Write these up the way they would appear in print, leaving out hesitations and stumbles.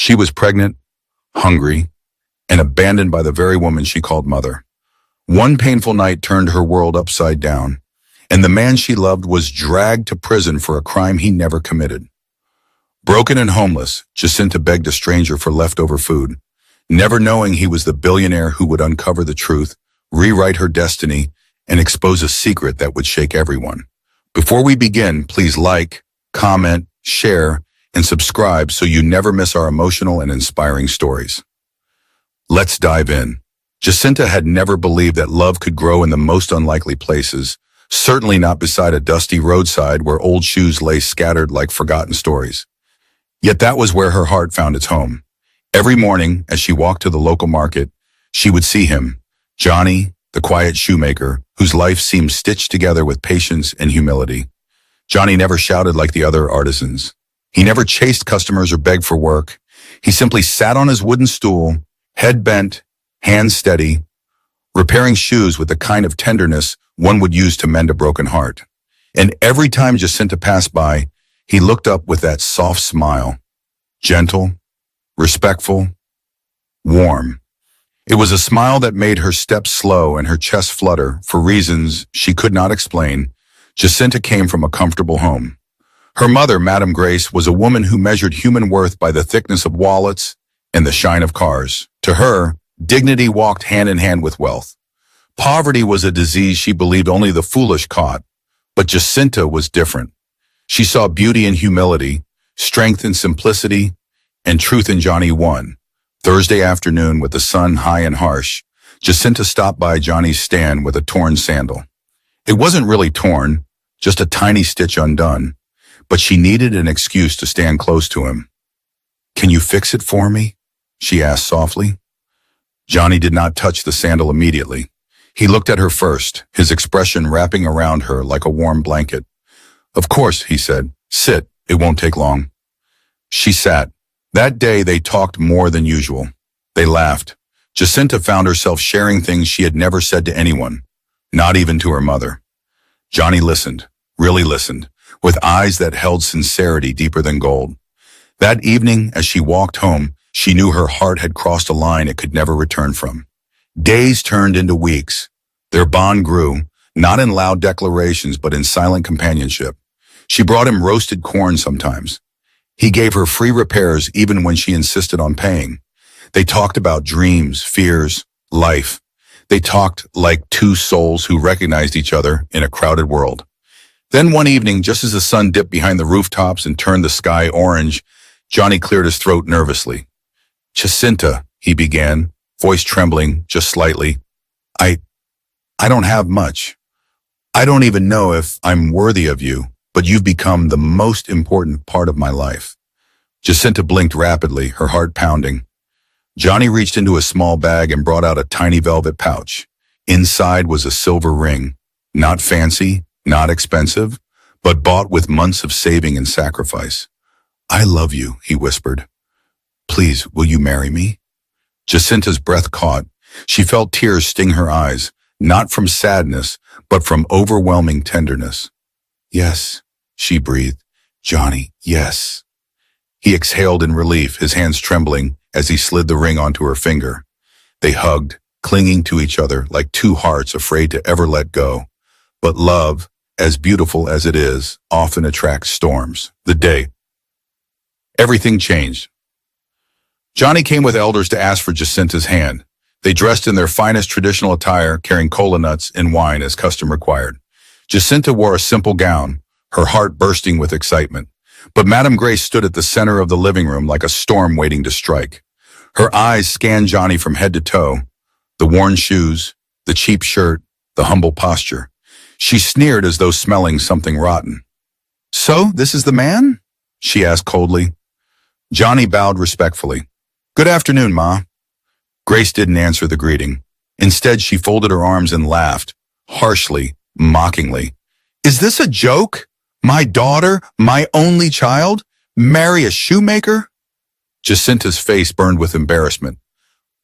She was pregnant, hungry, and abandoned by the very woman she called mother. One painful night turned her world upside down, and the man she loved was dragged to prison for a crime he never committed. Broken and homeless, Jacinta begged a stranger for leftover food, never knowing he was the billionaire who would uncover the truth, rewrite her destiny, and expose a secret that would shake everyone. Before we begin, please like, comment, share, and subscribe so you never miss our emotional and inspiring stories. Let's dive in. Jacinta had never believed that love could grow in the most unlikely places, certainly not beside a dusty roadside where old shoes lay scattered like forgotten stories. Yet that was where her heart found its home. Every morning, as she walked to the local market, she would see him, Johnny, the quiet shoemaker, whose life seemed stitched together with patience and humility. Johnny never shouted like the other artisans. He never chased customers or begged for work. He simply sat on his wooden stool, head bent, hands steady, repairing shoes with the kind of tenderness one would use to mend a broken heart. And every time Jacinta passed by, he looked up with that soft smile, gentle, respectful, warm. It was a smile that made her steps slow and her chest flutter for reasons she could not explain. Jacinta came from a comfortable home. Her mother, Madame Grace, was a woman who measured human worth by the thickness of wallets and the shine of cars. To her, dignity walked hand in hand with wealth. Poverty was a disease she believed only the foolish caught, but Jacinta was different. She saw beauty in humility, strength in simplicity, and truth in Johnny. One Thursday afternoon, with the sun high and harsh, Jacinta stopped by Johnny's stand with a torn sandal. It wasn't really torn, just a tiny stitch undone, but she needed an excuse to stand close to him. "Can you fix it for me?" she asked softly. Johnny did not touch the sandal immediately. He looked at her first, his expression wrapping around her like a warm blanket. "Of course," he said. "Sit, it won't take long." She sat. That day they talked more than usual. They laughed. Jacinta found herself sharing things she had never said to anyone, not even to her mother. Johnny listened, really listened, with eyes that held sincerity deeper than gold. That evening, as she walked home, she knew her heart had crossed a line it could never return from. Days turned into weeks. Their bond grew, not in loud declarations, but in silent companionship. She brought him roasted corn sometimes. He gave her free repairs even when she insisted on paying. They talked about dreams, fears, life. They talked like two souls who recognized each other in a crowded world. Then one evening, just as the sun dipped behind the rooftops and turned the sky orange, Johnny cleared his throat nervously. "Jacinta," he began, voice trembling just slightly. I don't have much. I don't even know if I'm worthy of you, but you've become the most important part of my life." Jacinta blinked rapidly, her heart pounding. Johnny reached into a small bag and brought out a tiny velvet pouch. Inside was a silver ring, not fancy, not expensive, but bought with months of saving and sacrifice. "I love you," he whispered. "Please, will you marry me?" Jacinta's breath caught. She felt tears sting her eyes, not from sadness, but from overwhelming tenderness. "Yes," she breathed. "Johnny, yes." He exhaled in relief, his hands trembling as he slid the ring onto her finger. They hugged, clinging to each other like two hearts afraid to ever let go. But love, as beautiful as it is, often attracts storms. The day everything changed. Johnny came with elders to ask for Jacinta's hand. They dressed in their finest traditional attire, carrying cola nuts and wine as custom required. Jacinta wore a simple gown, her heart bursting with excitement. But Madame Grace stood at the center of the living room like a storm waiting to strike. Her eyes scanned Johnny from head to toe, the worn shoes, the cheap shirt, the humble posture. She sneered as though smelling something rotten. "So, this is the man?" she asked coldly. Johnny bowed respectfully. "Good afternoon, Ma." Grace didn't answer the greeting. Instead, she folded her arms and laughed, harshly, mockingly. "Is this a joke? My daughter, my only child, marry a shoemaker?" Jacinta's face burned with embarrassment.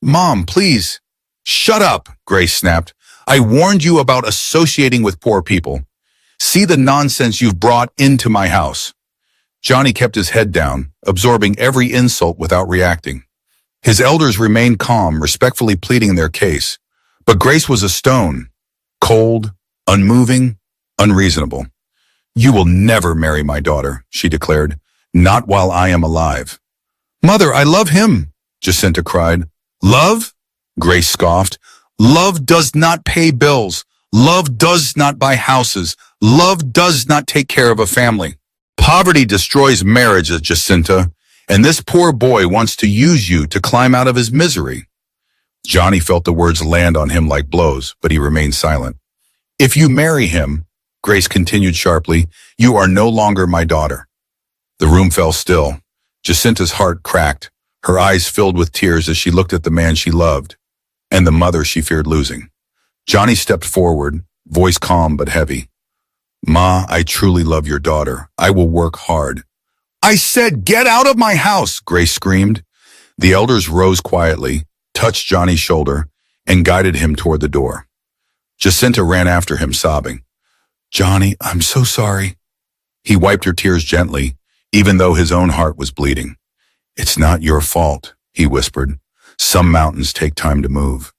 "Mom, please." "Shut up," Grace snapped. "I warned you about associating with poor people. See the nonsense you've brought into my house." Johnny kept his head down, absorbing every insult without reacting. His elders remained calm, respectfully pleading their case. But Grace was a stone, cold, unmoving, unreasonable. "You will never marry my daughter," she declared. "Not while I am alive." "Mother, I love him," Jacinta cried. "Love?" Grace scoffed. "Love does not pay bills. Love does not buy houses. Love does not take care of a family. Poverty destroys marriage, Jacinta, and this poor boy wants to use you to climb out of his misery." Johnny felt the words land on him like blows, but he remained silent. "If you marry him," Grace continued sharply, "you are no longer my daughter." The room fell still. Jacinta's heart cracked. Her eyes filled with tears as she looked at the man she loved, and the mother she feared losing. Johnny stepped forward, voice calm but heavy. "Ma, I truly love your daughter. I will work hard." "I said, get out of my house!" Grace screamed. The elders rose quietly, touched Johnny's shoulder, and guided him toward the door. Jacinta ran after him, sobbing. "Johnny, I'm so sorry." He wiped her tears gently, even though his own heart was bleeding. "It's not your fault," he whispered. "Some mountains take time to move."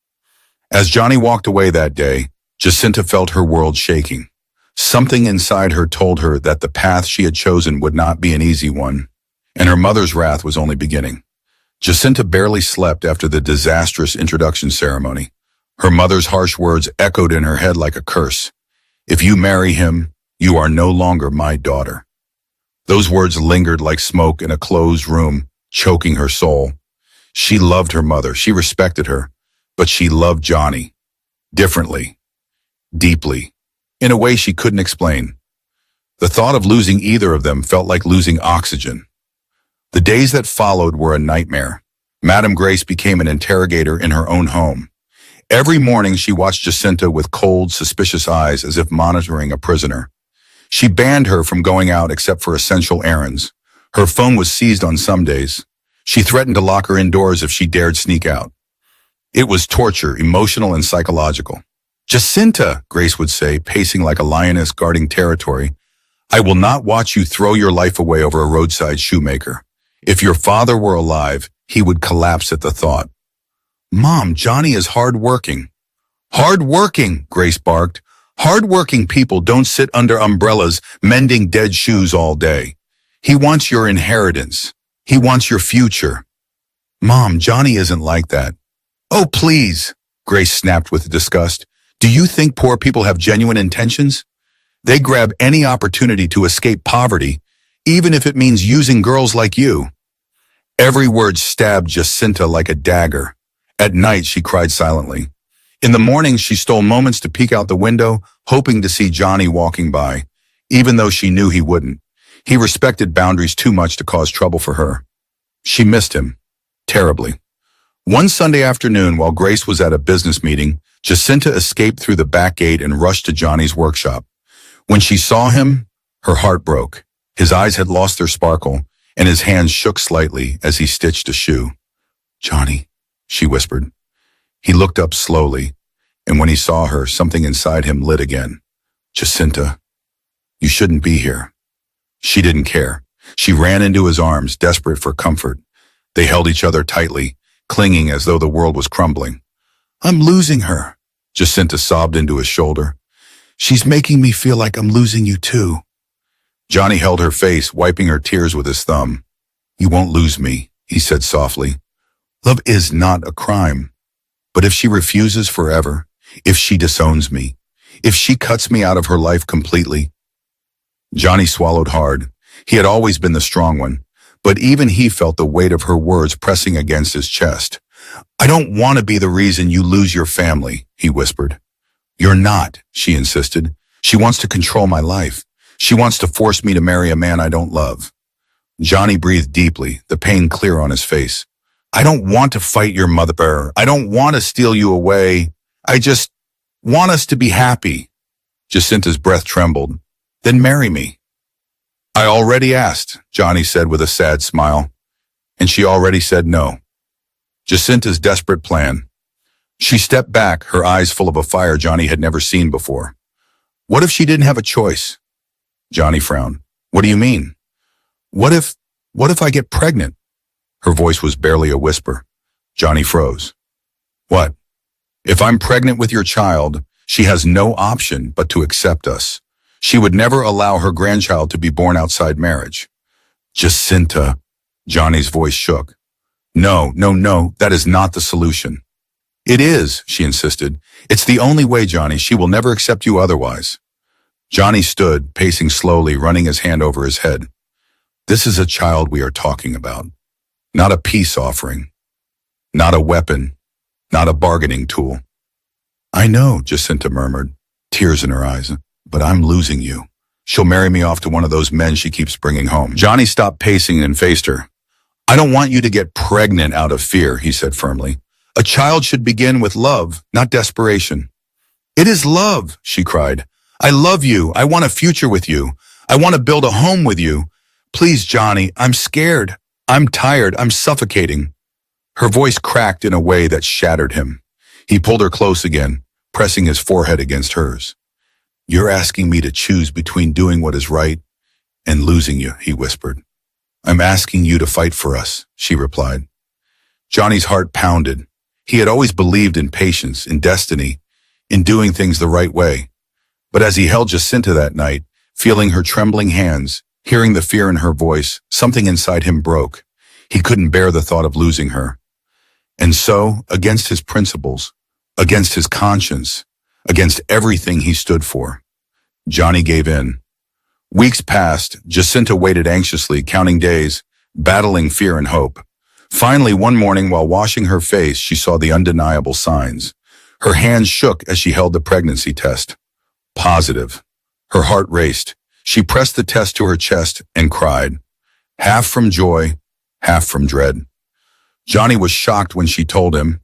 As Johnny walked away that day, Jacinta felt her world shaking. Something inside her told her that the path she had chosen would not be an easy one, and her mother's wrath was only beginning. Jacinta barely slept after the disastrous introduction ceremony. Her mother's harsh words echoed in her head like a curse. "If you marry him, you are no longer my daughter." Those words lingered like smoke in a closed room, choking her soul. She loved her mother, she respected her, but she loved Johnny. Differently. Deeply. In a way she couldn't explain. The thought of losing either of them felt like losing oxygen. The days that followed were a nightmare. Madame Grace became an interrogator in her own home. Every morning she watched Jacinta with cold, suspicious eyes as if monitoring a prisoner. She banned her from going out except for essential errands. Her phone was seized on some days. She threatened to lock her indoors if she dared sneak out. It was torture, emotional and psychological. "Jacinta," Grace would say, pacing like a lioness guarding territory, "I will not watch you throw your life away over a roadside shoemaker. If your father were alive, he would collapse at the thought." "Mom, Johnny is hard-working." "Hard-working," Grace barked. "Hard-working people don't sit under umbrellas mending dead shoes all day. He wants your inheritance. He wants your future." "Mom, Johnny isn't like that." "Oh, please," Grace snapped with disgust. "Do you think poor people have genuine intentions? They grab any opportunity to escape poverty, even if it means using girls like you." Every word stabbed Jacinta like a dagger. At night, she cried silently. In the morning, she stole moments to peek out the window, hoping to see Johnny walking by, even though she knew he wouldn't. He respected boundaries too much to cause trouble for her. She missed him. Terribly. One Sunday afternoon, while Grace was at a business meeting, Jacinta escaped through the back gate and rushed to Johnny's workshop. When she saw him, her heart broke. His eyes had lost their sparkle, and his hands shook slightly as he stitched a shoe. "Johnny," she whispered. He looked up slowly, and when he saw her, something inside him lit again. "Jacinta, you shouldn't be here." She didn't care. She ran into his arms, desperate for comfort. They held each other tightly, clinging as though the world was crumbling. "I'm losing her," Jacinta sobbed into his shoulder. "She's making me feel like I'm losing you too." Johnny held her face, wiping her tears with his thumb. "You won't lose me," he said softly. "Love is not a crime. But if she refuses forever, if she disowns me, if she cuts me out of her life completely..." Johnny swallowed hard. He had always been the strong one, but even he felt the weight of her words pressing against his chest. "I don't want to be the reason you lose your family," he whispered. "You're not," she insisted. "She wants to control my life. She wants to force me to marry a man I don't love." Johnny breathed deeply, the pain clear on his face. "I don't want to fight your mother. I don't want to steal you away. I just want us to be happy." Jacinta's breath trembled. "Then marry me." "I already asked," Johnny said with a sad smile. "And she already said no." Jacinta's desperate plan. She stepped back, her eyes full of a fire Johnny had never seen before. "What if she didn't have a choice?" Johnny frowned. "What do you mean?" What if, what if I get pregnant? Her voice was barely a whisper. Johnny froze. What? If I'm pregnant with your child, she has no option but to accept us. She would never allow her grandchild to be born outside marriage. Jacinta, Johnny's voice shook. No, no, no, that is not the solution. It is, she insisted. It's the only way, Johnny. She will never accept you otherwise. Johnny stood, pacing slowly, running his hand over his head. This is a child we are talking about. Not a peace offering. Not a weapon. Not a bargaining tool. I know, Jacinta murmured, tears in her eyes, but I'm losing you. She'll marry me off to one of those men she keeps bringing home. Johnny stopped pacing and faced her. I don't want you to get pregnant out of fear, he said firmly. A child should begin with love, not desperation. It is love, she cried. I love you. I want a future with you. I want to build a home with you. Please, Johnny, I'm scared. I'm tired. I'm suffocating. Her voice cracked in a way that shattered him. He pulled her close again, pressing his forehead against hers. You're asking me to choose between doing what is right and losing you, he whispered. I'm asking you to fight for us, she replied. Johnny's heart pounded. He had always believed in patience, in destiny, in doing things the right way. But as he held Jacinta that night, feeling her trembling hands, hearing the fear in her voice, something inside him broke. He couldn't bear the thought of losing her. And so, against his principles, against his conscience, against everything he stood for, Johnny gave in. Weeks passed. Jacinta waited anxiously, counting days, battling fear and hope. Finally, one morning while washing her face, she saw the undeniable signs. Her hands shook as she held the pregnancy test. Positive. Her heart raced. She pressed the test to her chest and cried, half from joy, half from dread. Johnny was shocked when she told him,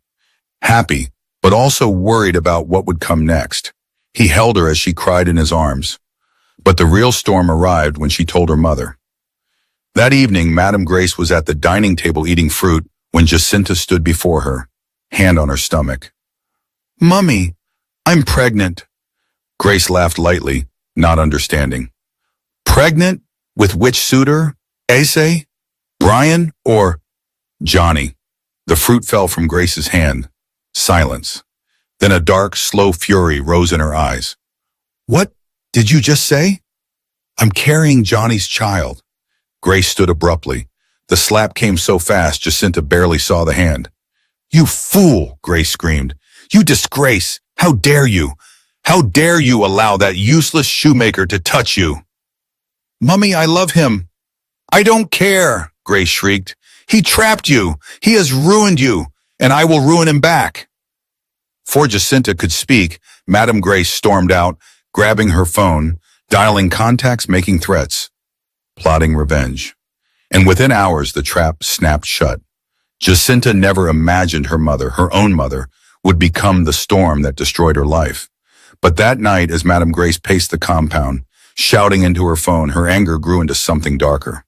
happy, but also worried about what would come next. He held her as she cried in his arms. But the real storm arrived when she told her mother. That evening, Madame Grace was at the dining table eating fruit when Jacinta stood before her, hand on her stomach. Mummy, I'm pregnant. Grace laughed lightly, not understanding. Pregnant? With which suitor? Ase? Brian? Or Johnny? The fruit fell from Grace's hand. Silence. Then a dark, slow fury rose in her eyes. What did you just say? I'm carrying Johnny's child. Grace stood abruptly. The slap came so fast, Jacinta barely saw the hand. You fool, Grace screamed. You disgrace. How dare you? How dare you allow that useless shoemaker to touch you? Mummy, I love him. I don't care, Grace shrieked. He trapped you. He has ruined you, and I will ruin him back. Before Jacinta could speak, Madame Grace stormed out, grabbing her phone, dialing contacts, making threats, plotting revenge. And within hours, the trap snapped shut. Jacinta never imagined her mother, her own mother, would become the storm that destroyed her life. But that night, as Madame Grace paced the compound, shouting into her phone, her anger grew into something darker.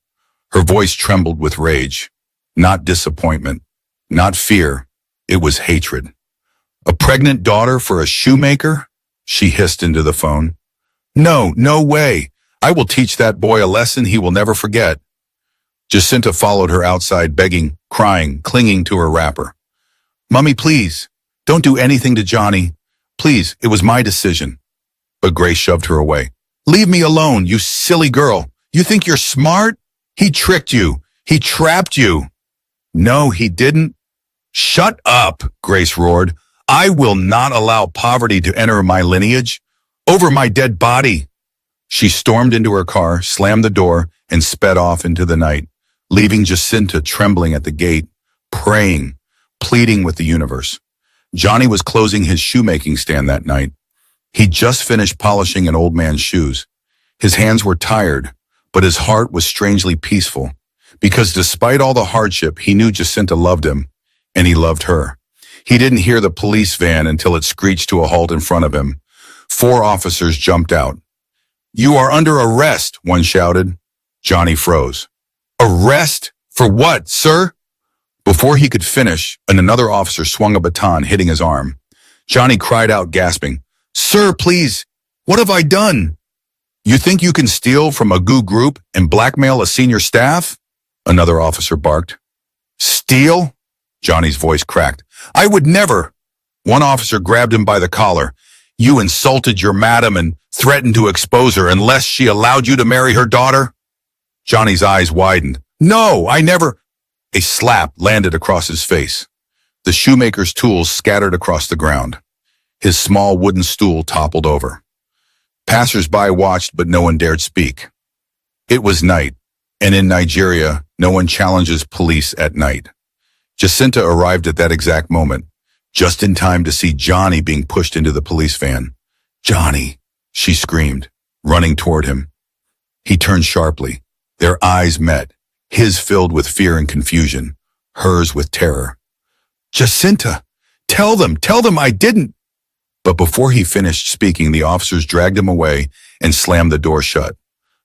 Her voice trembled with rage. Not disappointment, not fear. It was hatred. A pregnant daughter for a shoemaker? She hissed into the phone. No, no way. I will teach that boy a lesson he will never forget. Jacinta followed her outside, begging, crying, clinging to her wrapper. Mummy, please, don't do anything to Johnny. Please, it was my decision. But Grace shoved her away. Leave me alone, you silly girl. You think you're smart? He tricked you. He trapped you. No, he didn't. Shut up, Grace roared. I will not allow poverty to enter my lineage. Over my dead body. She stormed into her car, slammed the door, and sped off into the night, leaving Jacinta trembling at the gate, praying, pleading with the universe. Johnny was closing his shoemaking stand that night. He'd just finished polishing an old man's shoes. His hands were tired, but his heart was strangely peaceful, because despite all the hardship, he knew Jacinta loved him, and he loved her. He didn't hear the police van until it screeched to a halt in front of him. 4 officers jumped out. You are under arrest, one shouted. Johnny froze. Arrest? For what, sir? Before he could finish, another officer swung a baton, hitting his arm. Johnny cried out, gasping, Sir, please, what have I done? You think you can steal from a goo group and blackmail a senior staff? Another officer barked. Steal? Johnny's voice cracked. I would never. One officer grabbed him by the collar. You insulted your madam and threatened to expose her unless she allowed you to marry her daughter? Johnny's eyes widened. No, I never. A slap landed across his face. The shoemaker's tools scattered across the ground. His small wooden stool toppled over. Passers-by watched, but no one dared speak. It was night, and in Nigeria, no one challenges police at night. Jacinta arrived at that exact moment, just in time to see Johnny being pushed into the police van. Johnny, she screamed, running toward him. He turned sharply. Their eyes met, his filled with fear and confusion, hers with terror. Jacinta, tell them I didn't. But before he finished speaking, the officers dragged him away and slammed the door shut.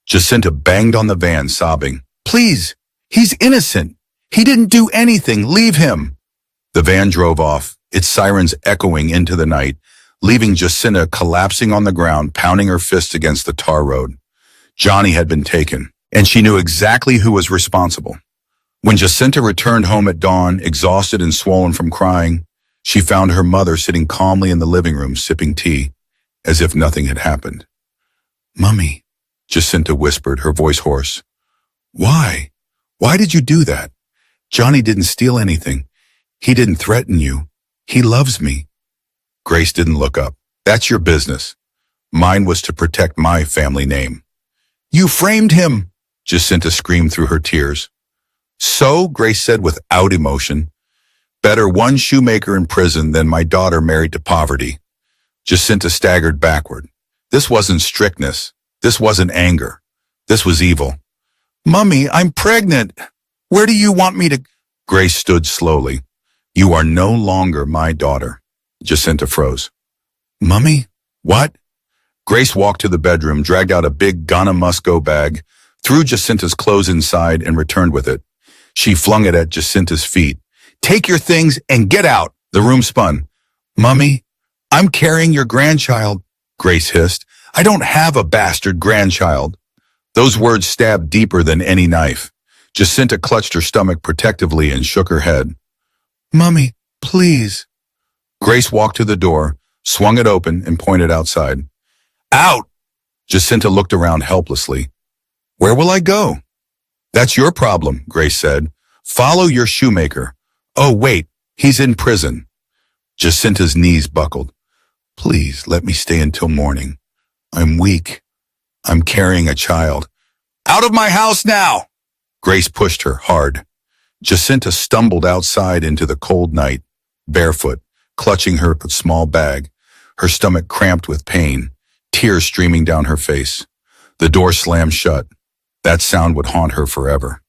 Jacinta banged on the van, sobbing, Please, he's innocent. He didn't do anything. Leave him. The van drove off, its sirens echoing into the night, leaving Jacinta collapsing on the ground, pounding her fists against the tar road. Johnny had been taken, and she knew exactly who was responsible. When Jacinta returned home at dawn, exhausted and swollen from crying, she found her mother sitting calmly in the living room sipping tea, as if nothing had happened. Mummy, Jacinta whispered, her voice hoarse. Why? Why did you do that? Johnny didn't steal anything. He didn't threaten you. He loves me. Grace didn't look up. That's your business. Mine was to protect my family name. You framed him, Jacinta screamed through her tears. So, Grace said without emotion, better one shoemaker in prison than my daughter married to poverty. Jacinta staggered backward. This wasn't strictness. This wasn't anger. This was evil. Mummy, I'm pregnant. Where do you want me to? Grace stood slowly. You are no longer my daughter. Jacinta froze. Mummy? What? Grace walked to the bedroom, dragged out a big Ghana Musco bag, threw Jacinta's clothes inside, and returned with it. She flung it at Jacinta's feet. Take your things and get out. The room spun. Mummy, I'm carrying your grandchild, Grace hissed. I don't have a bastard grandchild. Those words stabbed deeper than any knife. Jacinta clutched her stomach protectively and shook her head. Mummy, please. Grace walked to the door, swung it open, and pointed outside. Out! Jacinta looked around helplessly. Where will I go? That's your problem, Grace said. Follow your shoemaker. Oh, wait, he's in prison. Jacinta's knees buckled. Please let me stay until morning. I'm weak. I'm carrying a child. Out of my house now! Grace pushed her hard. Jacinta stumbled outside into the cold night, barefoot, clutching her small bag, her stomach cramped with pain, tears streaming down her face. The door slammed shut. That sound would haunt her forever.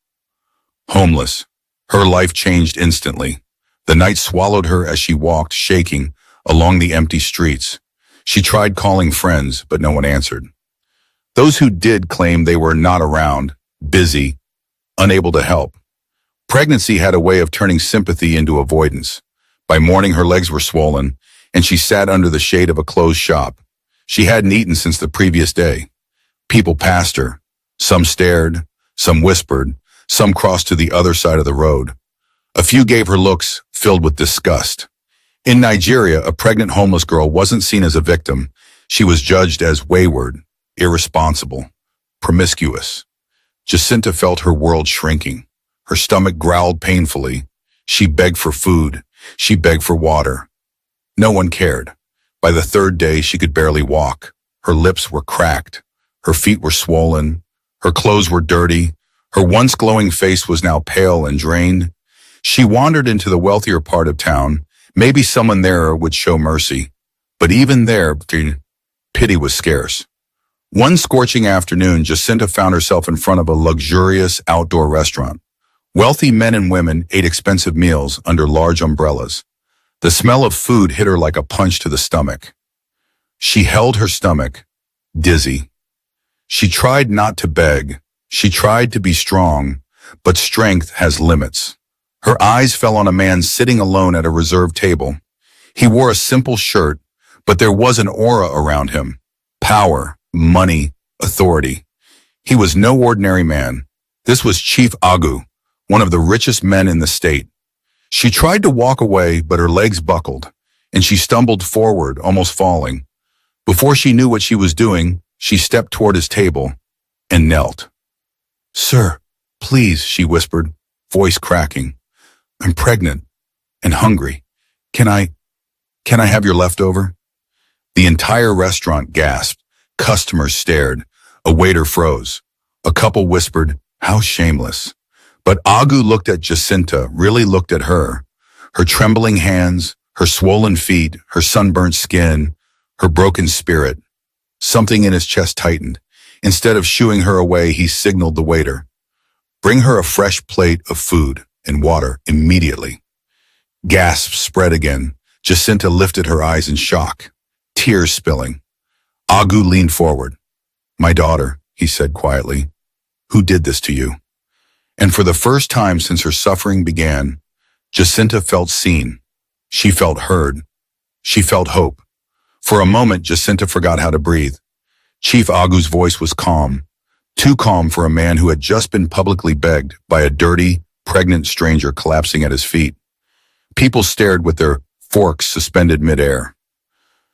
Homeless. Her life changed instantly. The night swallowed her as she walked, shaking, along the empty streets. She tried calling friends, but no one answered. Those who did claimed they were not around, busy, unable to help. Pregnancy had a way of turning sympathy into avoidance. By morning, her legs were swollen, and she sat under the shade of a closed shop. She hadn't eaten since the previous day. People passed her. Some stared, some whispered, some crossed to the other side of the road. A few gave her looks filled with disgust. In Nigeria, a pregnant homeless girl wasn't seen as a victim. She was judged as wayward, irresponsible, promiscuous. Jacinta felt her world shrinking. Her stomach growled painfully. She begged for food. She begged for water. No one cared. By the third day, she could barely walk. Her lips were cracked. Her feet were swollen. Her clothes were dirty. Her once glowing face was now pale and drained. She wandered into the wealthier part of town. Maybe someone there would show mercy. But even there, pity was scarce. One scorching afternoon, Jacinta found herself in front of a luxurious outdoor restaurant. Wealthy men and women ate expensive meals under large umbrellas. The smell of food hit her like a punch to the stomach. She held her stomach, dizzy. She tried not to beg. She tried to be strong, but strength has limits. Her eyes fell on a man sitting alone at a reserved table. He wore a simple shirt, but there was an aura around him. Power, money, authority. He was no ordinary man. This was Chief Agu, one of the richest men in the state. She tried to walk away, but her legs buckled, and she stumbled forward, almost falling. Before she knew what she was doing, she stepped toward his table and knelt. "Sir, please," she whispered, voice cracking. "I'm pregnant and hungry. Can I have your leftover?" The entire restaurant gasped. Customers stared. A waiter froze. A couple whispered, "How shameless." But Agu looked at Jacinta, really looked at her. Her trembling hands, her swollen feet, her sunburnt skin, her broken spirit. Something in his chest tightened. Instead of shooing her away, he signaled the waiter. "Bring her a fresh plate of food and water immediately." Gasps spread again. Jacinta lifted her eyes in shock, tears spilling. Agu leaned forward. "My daughter," he said quietly. "Who did this to you?" And for the first time since her suffering began, Jacinta felt seen. She felt heard. She felt hope. For a moment, Jacinta forgot how to breathe. Chief Agu's voice was calm, too calm for a man who had just been publicly begged by a dirty, pregnant stranger collapsing at his feet. People stared with their forks suspended midair.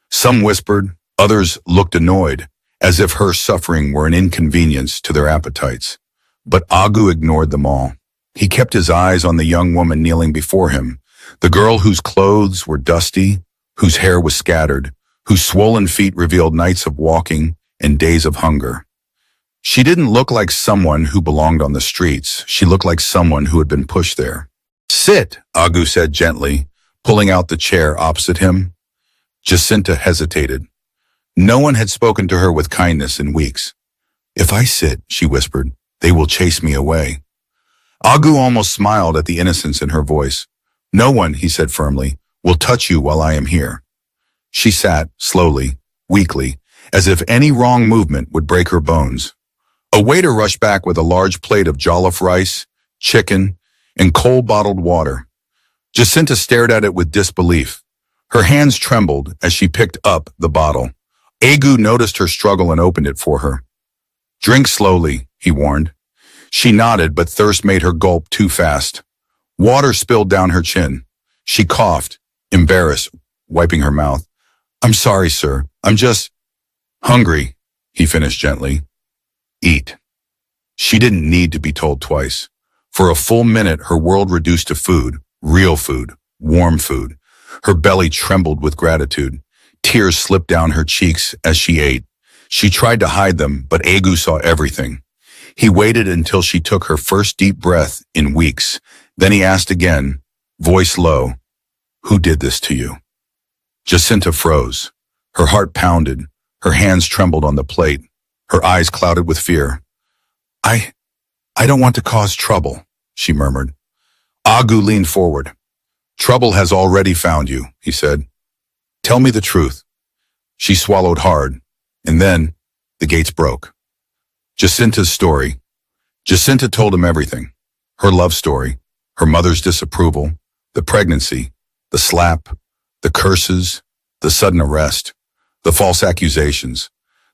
Some whispered, others looked annoyed, as if her suffering were an inconvenience to their appetites. But Agu ignored them all. He kept his eyes on the young woman kneeling before him, the girl whose clothes were dusty, whose hair was scattered, whose swollen feet revealed nights of walking and days of hunger. She didn't look like someone who belonged on the streets. She looked like someone who had been pushed there. "Sit," Agu said gently, pulling out the chair opposite him. Jacinta hesitated. No one had spoken to her with kindness in weeks. "If I sit," she whispered, "they will chase me away." Agu almost smiled at the innocence in her voice. "No one," he said firmly, "will touch you while I am here." She sat, slowly, weakly, as if any wrong movement would break her bones. A waiter rushed back with a large plate of jollof rice, chicken, and cold bottled water. Jacinta stared at it with disbelief. Her hands trembled as she picked up the bottle. Agu noticed her struggle and opened it for her. "Drink slowly," he warned. She nodded, but thirst made her gulp too fast. Water spilled down her chin. She coughed, embarrassed, wiping her mouth. "I'm sorry, sir. I'm just hungry," he finished gently. "Eat." She didn't need to be told twice. For a full minute, her world reduced to food, real food, warm food. Her belly trembled with gratitude. Tears slipped down her cheeks as she ate. She tried to hide them, but Agu saw everything. He waited until she took her first deep breath in weeks. Then he asked again, voice low, "Who did this to you?" Jacinta froze. Her heart pounded. Her hands trembled on the plate. Her eyes clouded with fear. I don't want to cause trouble," she murmured. Agu leaned forward. "Trouble has already found you," he said. "Tell me the truth." She swallowed hard, and then the gates broke. Jacinta's story. Jacinta told him everything. Her love story, her mother's disapproval, the pregnancy, the slap, the curses, the sudden arrest, the false accusations,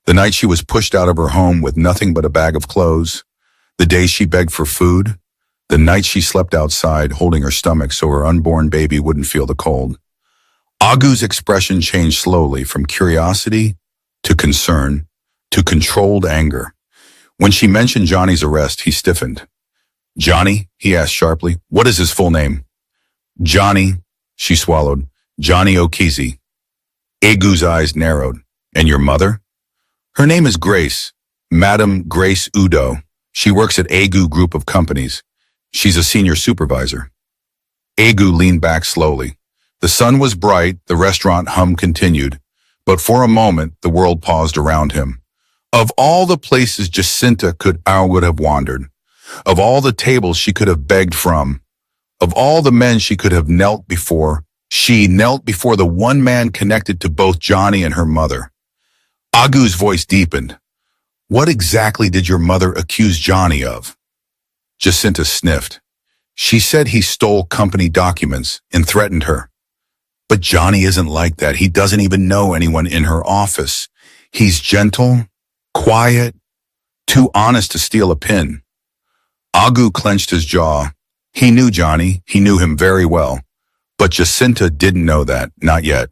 the night she was pushed out of her home with nothing but a bag of clothes, the day she begged for food, the night she slept outside holding her stomach so her unborn baby wouldn't feel the cold. Agu's expression changed slowly from curiosity to concern to controlled anger. When she mentioned Johnny's arrest, he stiffened. "Johnny?" he asked sharply. "What is his full name?" "Johnny," she swallowed. "Johnny Okizi." Agu's eyes narrowed. "And your mother?" "Her name is Grace, Madam Grace Udo. She works at Agu Group of Companies. She's a senior supervisor." Agu leaned back slowly. The sun was bright, the restaurant hum continued, but for a moment the world paused around him. Of all the places Jacinta would have wandered, of all the tables she could have begged from, of all the men she could have knelt before, she knelt before the one man connected to both Johnny and her mother. Agu's voice deepened. "What exactly did your mother accuse Johnny of?" Jacinta sniffed. "She said he stole company documents and threatened her." "But Johnny isn't like that. He doesn't even know anyone in her office. He's gentle, quiet, too honest to steal a pin. Agu clenched his jaw. He knew Johnny, he knew him very well. But Jacinta didn't know that, not yet.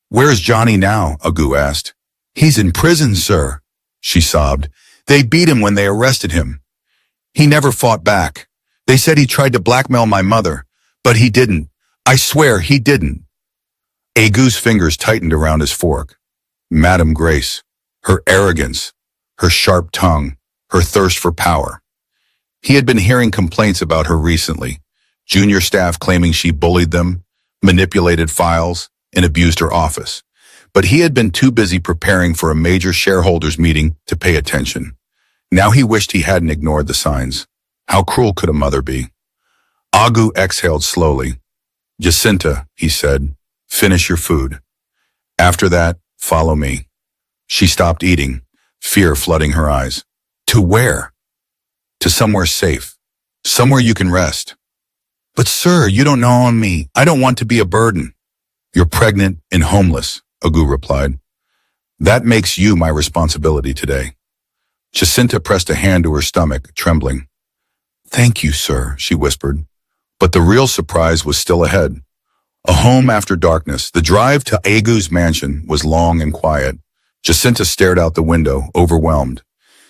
Where's Johnny now? Agu asked. He's in prison, sir, she sobbed. They beat him when they arrested him. He never fought back. They said he tried to blackmail my mother, but he didn't. I swear he didn't. Agu's fingers tightened around his fork. Madame Grace, her arrogance, her sharp tongue, her thirst for power. He had been hearing complaints about her recently. Junior staff claiming she bullied them, manipulated files, and abused her office. But he had been too busy preparing for a major shareholders meeting to pay attention. Now he wished he hadn't ignored the signs. How cruel could a mother be? Agu exhaled slowly. Jacinta, he said, finish your food. After that, follow me. She stopped eating, fear flooding her eyes. To where? To somewhere safe. Somewhere you can rest. But sir, you don't know me. I don't want to be a burden. You're pregnant and homeless, Agu replied. That makes you my responsibility today. Jacinta pressed a hand to her stomach, trembling. Thank you, sir, she whispered. But the real surprise was still ahead. A home after darkness, the drive to Agu's mansion was long and quiet. Jacinta stared out the window, overwhelmed.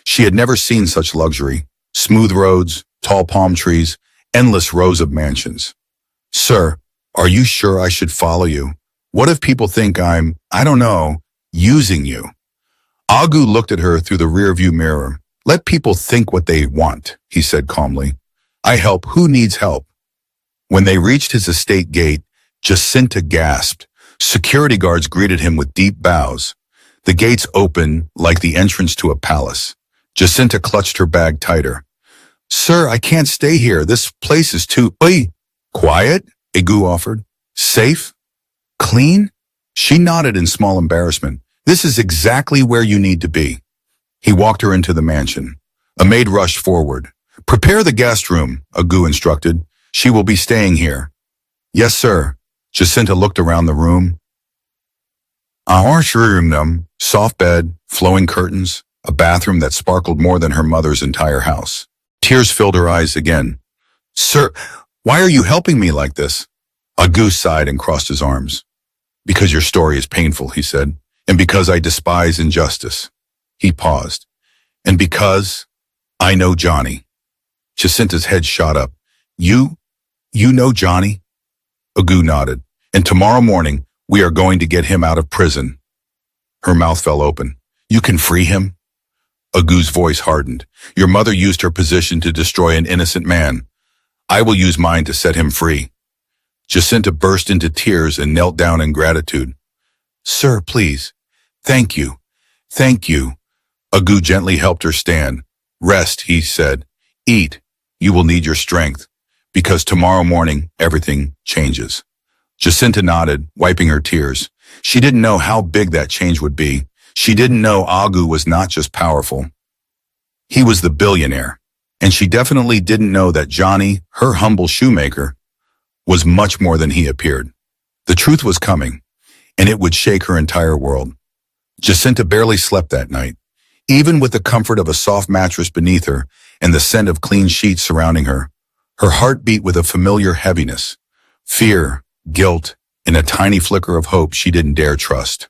She had never seen such luxury. Smooth roads, tall palm trees, endless rows of mansions. Sir, are you sure I should follow you? What if people think I'm, I don't know, using you? Agu looked at her through the rearview mirror. Let people think what they want, he said calmly. I help who needs help. When they reached his estate gate, Jacinta gasped. Security guards greeted him with deep bows. The gates opened like the entrance to a palace. Jacinta clutched her bag tighter. Sir, I can't stay here. This place is too... Quiet, Agu offered. Safe? Clean? She nodded in small embarrassment. This is exactly where you need to be. He walked her into the mansion. A maid rushed forward. Prepare the guest room, Agu instructed. She will be staying here. Yes, sir. Jacinta looked around the room. A harsh room, soft bed, flowing curtains, a bathroom that sparkled more than her mother's entire house. Tears filled her eyes again. Sir, why are you helping me like this? Agu sighed and crossed his arms. Because your story is painful, he said, and because I despise injustice. He paused. And because I know Johnny. Jacinta's head shot up. You know Johnny? Agu nodded. And tomorrow morning, we are going to get him out of prison. Her mouth fell open. You can free him? Agu's voice hardened. Your mother used her position to destroy an innocent man. I will use mine to set him free. Jacinta burst into tears and knelt down in gratitude. Sir, please. Thank you. Thank you. Agu gently helped her stand. Rest, he said. Eat. You will need your strength. Because tomorrow morning, everything changes. Jacinta nodded, wiping her tears. She didn't know how big that change would be. She didn't know Agu was not just powerful. He was the billionaire. And she definitely didn't know that Johnny, her humble shoemaker, was much more than he appeared. The truth was coming, and it would shake her entire world. Jacinta barely slept that night. Even with the comfort of a soft mattress beneath her and the scent of clean sheets surrounding her, her heart beat with a familiar heaviness. Fear, guilt, and a tiny flicker of hope she didn't dare trust.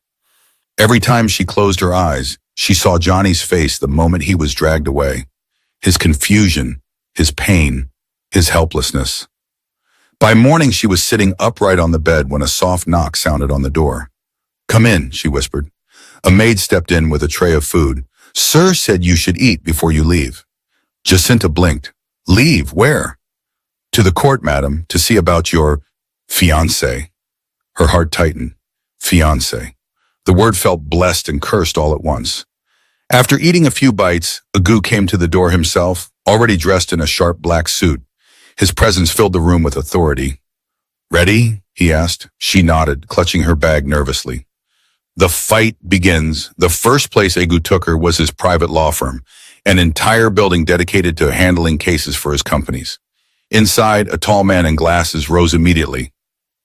Every time she closed her eyes, she saw Johnny's face the moment he was dragged away. His confusion, his pain, his helplessness. By morning, she was sitting upright on the bed when a soft knock sounded on the door. Come in, she whispered. A maid stepped in with a tray of food. Sir said you should eat before you leave. Jacinta blinked. Leave? Where? To the court, madam, to see about your fiancé. Her heart tightened. Fiancé. The word felt blessed and cursed all at once. After eating a few bites, Agu came to the door himself, already dressed in a sharp black suit. His presence filled the room with authority. Ready? He asked. She nodded, clutching her bag nervously. The fight begins. The first place Agu took her was his private law firm, an entire building dedicated to handling cases for his companies. Inside, a tall man in glasses rose immediately.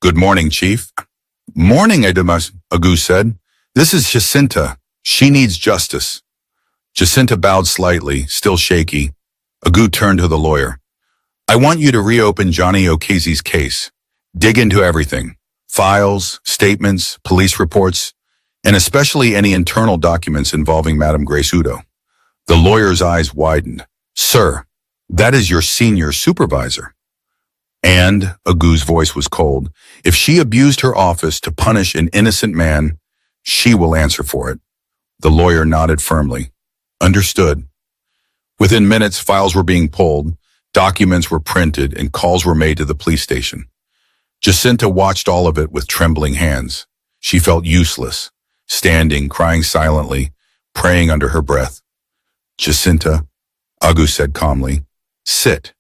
Good morning, Chief. Morning, Agu said. This is Jacinta. She needs justice. Jacinta bowed slightly, still shaky. Agu turned to the lawyer. I want you to reopen Johnny O'Casey's case. Dig into everything. Files, statements, police reports, and especially any internal documents involving Madame Grace Udo. The lawyer's eyes widened. Sir, that is your senior supervisor. And, Agu's voice was cold, if she abused her office to punish an innocent man, she will answer for it. The lawyer nodded firmly. Understood. Within minutes, files were being pulled, documents were printed, and calls were made to the police station. Jacinta watched all of it with trembling hands. She felt useless, standing, crying silently, praying under her breath. Jacinta, Agu said calmly, sit.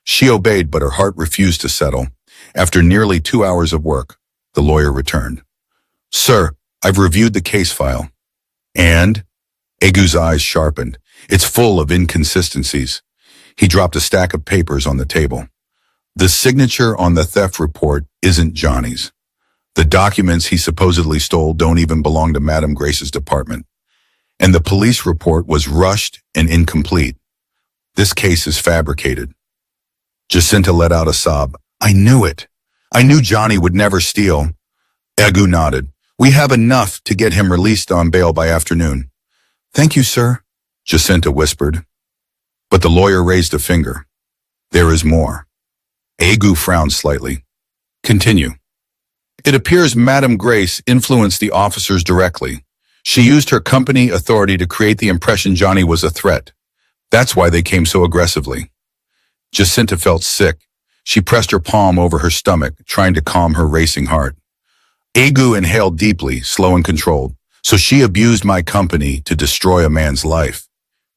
She obeyed, but her heart refused to settle. After nearly 2 hours of work, the lawyer returned. Sir, I've reviewed the case file. And? Agu's eyes sharpened. It's full of inconsistencies. He dropped a stack of papers on the table. The signature on the theft report isn't Johnny's. The documents he supposedly stole don't even belong to Madame Grace's department. And the police report was rushed and incomplete. This case is fabricated. Jacinta let out a sob. I knew it. I knew Johnny would never steal. Agu nodded. We have enough to get him released on bail by afternoon. Thank you, sir, Jacinta whispered. But the lawyer raised a finger. There is more. Agu frowned slightly. Continue. It appears Madame Grace influenced the officers directly. She used her company authority to create the impression Johnny was a threat. That's why they came so aggressively. Jacinta felt sick. She pressed her palm over her stomach, trying to calm her racing heart. Agu inhaled deeply, slow and controlled. So she abused my company to destroy a man's life.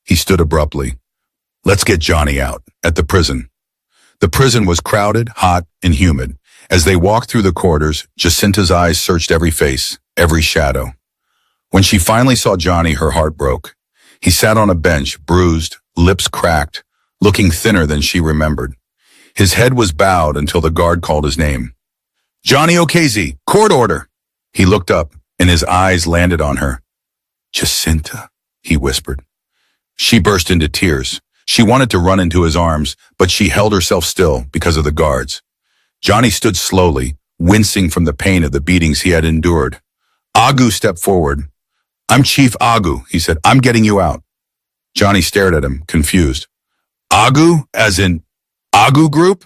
He stood abruptly. Let's get Johnny out, at the prison. The prison was crowded, hot, and humid. As they walked through the corridors, Jacinta's eyes searched every face, every shadow. When she finally saw Johnny, her heart broke. He sat on a bench, bruised, lips cracked, looking thinner than she remembered. His head was bowed until the guard called his name. Johnny O'Casey, court order. He looked up, and his eyes landed on her. Jacinta, he whispered. She burst into tears. She wanted to run into his arms, but she held herself still because of the guards. Johnny stood slowly, wincing from the pain of the beatings he had endured. Agu stepped forward. I'm Chief Agu, he said. I'm getting you out. Johnny stared at him, confused. Agu, as in Agu Group?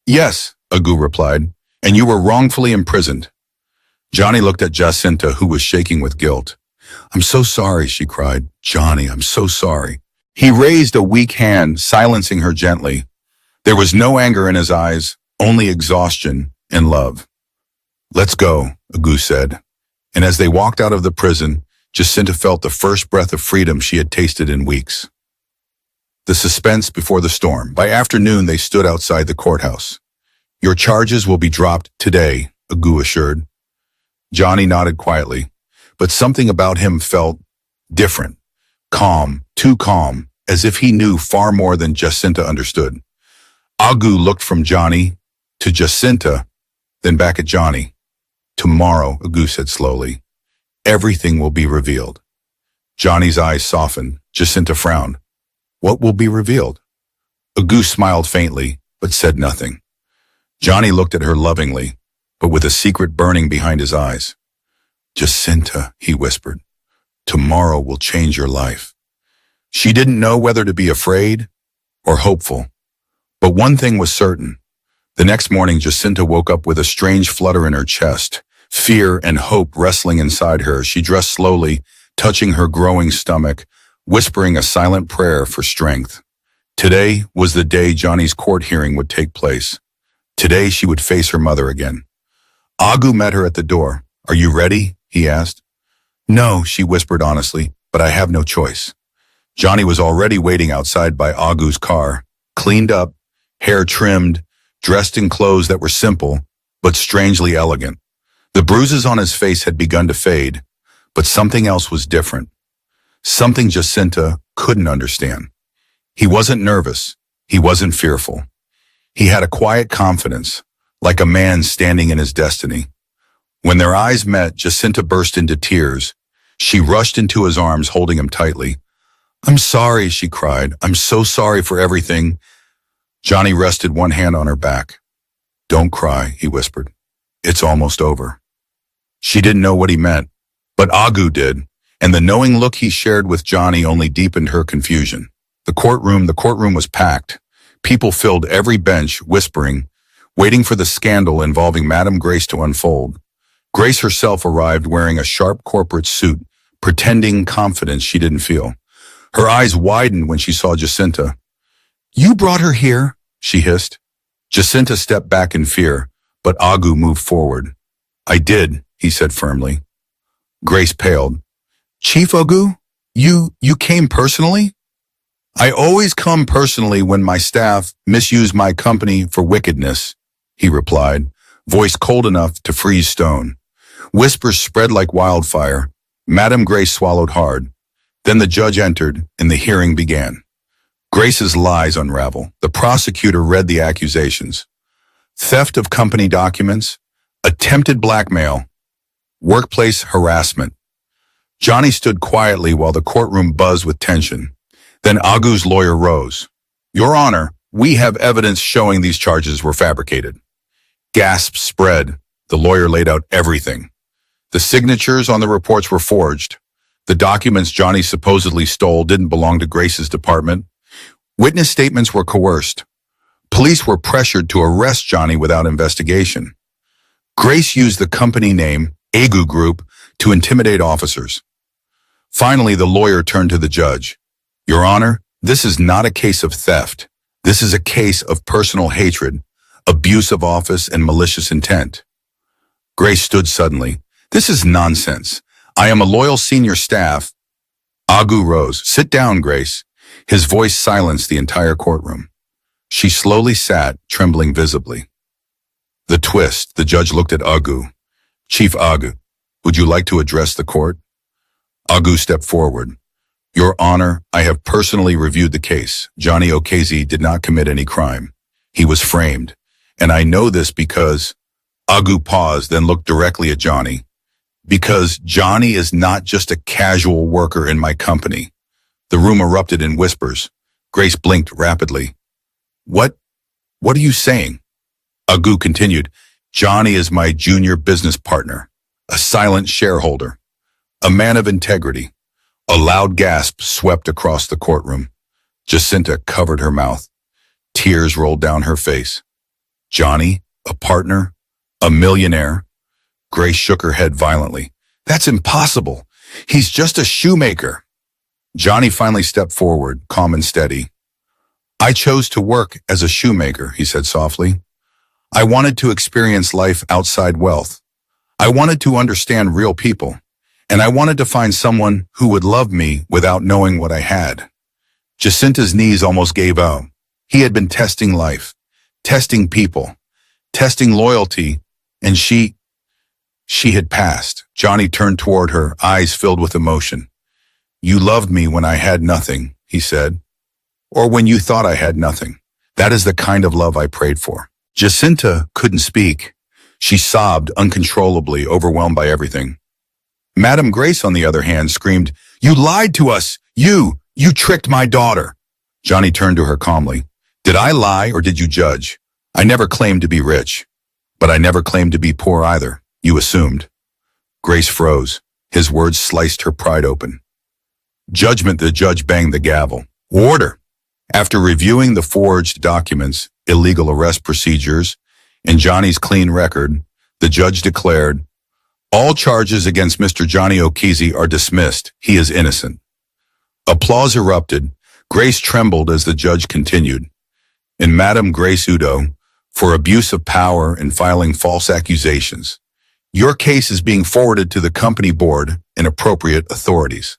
Yes, Agu replied, and you were wrongfully imprisoned. Johnny looked at Jacinta, who was shaking with guilt. I'm so sorry, she cried. Johnny, I'm so sorry. He raised a weak hand, silencing her gently. There was no anger in his eyes, only exhaustion and love. Let's go, Agu said. And as they walked out of the prison, Jacinta felt the first breath of freedom she had tasted in weeks. The suspense before the storm. By afternoon, they stood outside the courthouse. Your charges will be dropped today, Agu assured. Johnny nodded quietly, but something about him felt different, calm, too calm, as if he knew far more than Jacinta understood. Agu looked from Johnny to Jacinta, then back at Johnny. Tomorrow, Agu said slowly, everything will be revealed. Johnny's eyes softened. Jacinta frowned. What will be revealed? Agu smiled faintly, but said nothing. Johnny looked at her lovingly, but with a secret burning behind his eyes. Jacinta, he whispered, tomorrow will change your life. She didn't know whether to be afraid or hopeful. But one thing was certain. The next morning, Jacinta woke up with a strange flutter in her chest, fear and hope wrestling inside her. She dressed slowly, touching her growing stomach, whispering a silent prayer for strength. Today was the day Johnny's court hearing would take place. Today she would face her mother again. Agu met her at the door. Are you ready? He asked. No, she whispered honestly, but I have no choice. Johnny was already waiting outside by Agu's car, cleaned up, hair trimmed, dressed in clothes that were simple, but strangely elegant. The bruises on his face had begun to fade, but something else was different. Something Jacinta couldn't understand. He wasn't nervous. He wasn't fearful. He had a quiet confidence, like a man standing in his destiny. When their eyes met, Jacinta burst into tears. She rushed into his arms, holding him tightly. I'm sorry, she cried. I'm so sorry for everything. Johnny rested one hand on her back. Don't cry, he whispered. It's almost over. She didn't know what he meant, but Agu did, and the knowing look he shared with Johnny only deepened her confusion. The courtroom was packed. People filled every bench, whispering, waiting for the scandal involving Madame Grace to unfold. Grace herself arrived wearing a sharp corporate suit, pretending confidence she didn't feel. Her eyes widened when she saw Jacinta. You brought her here, she hissed. Jacinta stepped back in fear, but Agu moved forward. I did, he said firmly. Grace paled. Chief Agu, you came personally? I always come personally when my staff misuse my company for wickedness, he replied, voice cold enough to freeze stone. Whispers spread like wildfire. Madame Grace swallowed hard. Then the judge entered, and the hearing began. Grace's lies unravel. The prosecutor read the accusations. Theft of company documents, attempted blackmail, workplace harassment. Johnny stood quietly while the courtroom buzzed with tension. Then Agu's lawyer rose. Your Honor, we have evidence showing these charges were fabricated. Gasps spread. The lawyer laid out everything. The signatures on the reports were forged. The documents Johnny supposedly stole didn't belong to Grace's department. Witness statements were coerced. Police were pressured to arrest Johnny without investigation. Grace used the company name, Agu Group, to intimidate officers. Finally, the lawyer turned to the judge. Your Honor, this is not a case of theft. This is a case of personal hatred, abuse of office, and malicious intent. Grace stood suddenly. This is nonsense. I am a loyal senior staff. Agu rose. Sit down, Grace. His voice silenced the entire courtroom. She slowly sat, trembling visibly. The twist, the judge looked at Agu. Chief Agu, would you like to address the court? Agu stepped forward. Your Honor, I have personally reviewed the case. Johnny Okezie did not commit any crime. He was framed. And I know this because... Agu paused, then looked directly at Johnny. Because Johnny is not just a casual worker in my company. The room erupted in whispers. Grace blinked rapidly. What are you saying? Agu continued. Johnny is my junior business partner, a silent shareholder, a man of integrity. A loud gasp swept across the courtroom. Jacinta covered her mouth. Tears rolled down her face. Johnny, a partner, a millionaire. Grace shook her head violently. That's impossible. He's just a shoemaker. Johnny finally stepped forward, calm and steady. I chose to work as a shoemaker, he said softly. I wanted to experience life outside wealth. I wanted to understand real people. And I wanted to find someone who would love me without knowing what I had. Jacinta's knees almost gave out. He had been testing life, testing people, testing loyalty, and she had passed. Johnny turned toward her, eyes filled with emotion. You loved me when I had nothing, he said. Or when you thought I had nothing. That is the kind of love I prayed for. Jacinta couldn't speak. She sobbed uncontrollably, overwhelmed by everything. Madame Grace, on the other hand, screamed, You lied to us! You tricked my daughter! Johnny turned to her calmly. Did I lie or did you judge? I never claimed to be rich. But I never claimed to be poor either. You assumed. Grace froze. His words sliced her pride open. Judgment, the judge banged the gavel. Order! After reviewing the forged documents, illegal arrest procedures, and Johnny's clean record, the judge declared, all charges against Mr. Johnny Okezie are dismissed. He is innocent. Applause erupted. Grace trembled as the judge continued. In Madame Grace Udo, for abuse of power and filing false accusations, your case is being forwarded to the company board and appropriate authorities.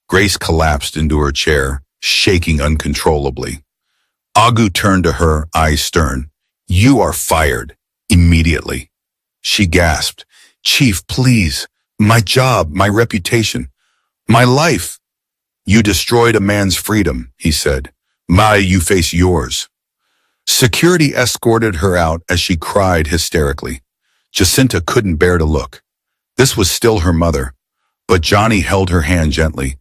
Grace collapsed into her chair, shaking uncontrollably. Agu turned to her, eyes stern. You are fired. Immediately. She gasped. Chief, please. My job, my reputation, my life. You destroyed a man's freedom, he said. You face yours. Security escorted her out as she cried hysterically. Jacinta couldn't bear to look. This was still her mother, but Johnny held her hand gently.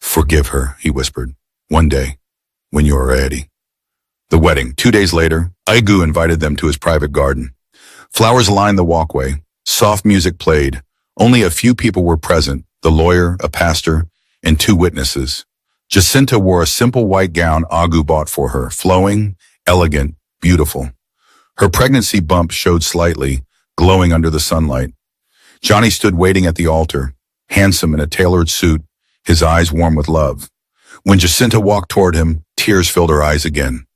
Forgive her, he whispered. One day, when you are ready. The wedding. 2 days later, Aigu invited them to his private garden. Flowers lined the walkway. Soft music played. Only a few people were present, the lawyer, a pastor, and 2 witnesses. Jacinta wore a simple white gown Agu bought for her, flowing, elegant, beautiful. Her pregnancy bump showed slightly, glowing under the sunlight. Johnny stood waiting at the altar, handsome in a tailored suit, his eyes warm with love. When Jacinta walked toward him, tears filled her eyes again.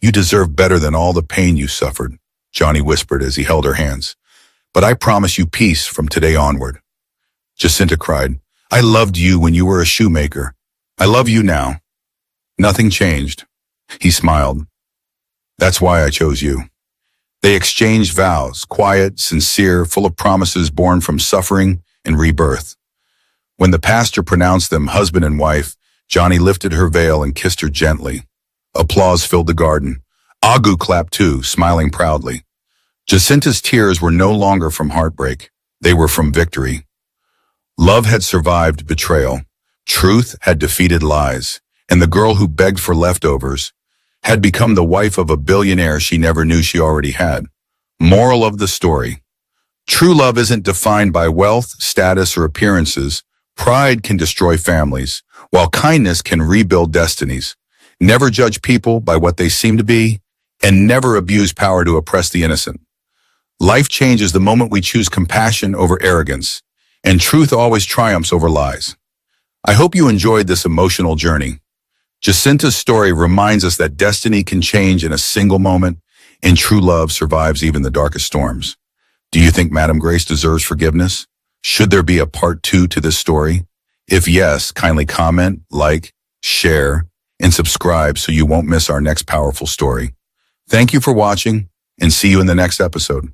You deserve better than all the pain you suffered, Johnny whispered as he held her hands. But I promise you peace from today onward. Jacinta cried, I loved you when you were a shoemaker. I love you now. Nothing changed. He smiled. That's why I chose you. They exchanged vows, quiet, sincere, full of promises born from suffering and rebirth. When the pastor pronounced them husband and wife, Johnny lifted her veil and kissed her gently. Applause filled the garden. Agu clapped too, smiling proudly. Jacinta's tears were no longer from heartbreak. They were from victory. Love had survived betrayal. Truth had defeated lies. And the girl who begged for leftovers had become the wife of a billionaire she never knew she already had. Moral of the story. True love isn't defined by wealth, status, or appearances. Pride can destroy families, while kindness can rebuild destinies. Never judge people by what they seem to be, and never abuse power to oppress the innocent. Life changes the moment we choose compassion over arrogance, and truth always triumphs over lies. I hope you enjoyed this emotional journey. Jacinta's story reminds us that destiny can change in a single moment, and true love survives even the darkest storms. Do you think Madame Grace deserves forgiveness? Should there be a part 2 to this story? If yes, kindly comment, like, share, and subscribe so you won't miss our next powerful story. Thank you for watching, and see you in the next episode.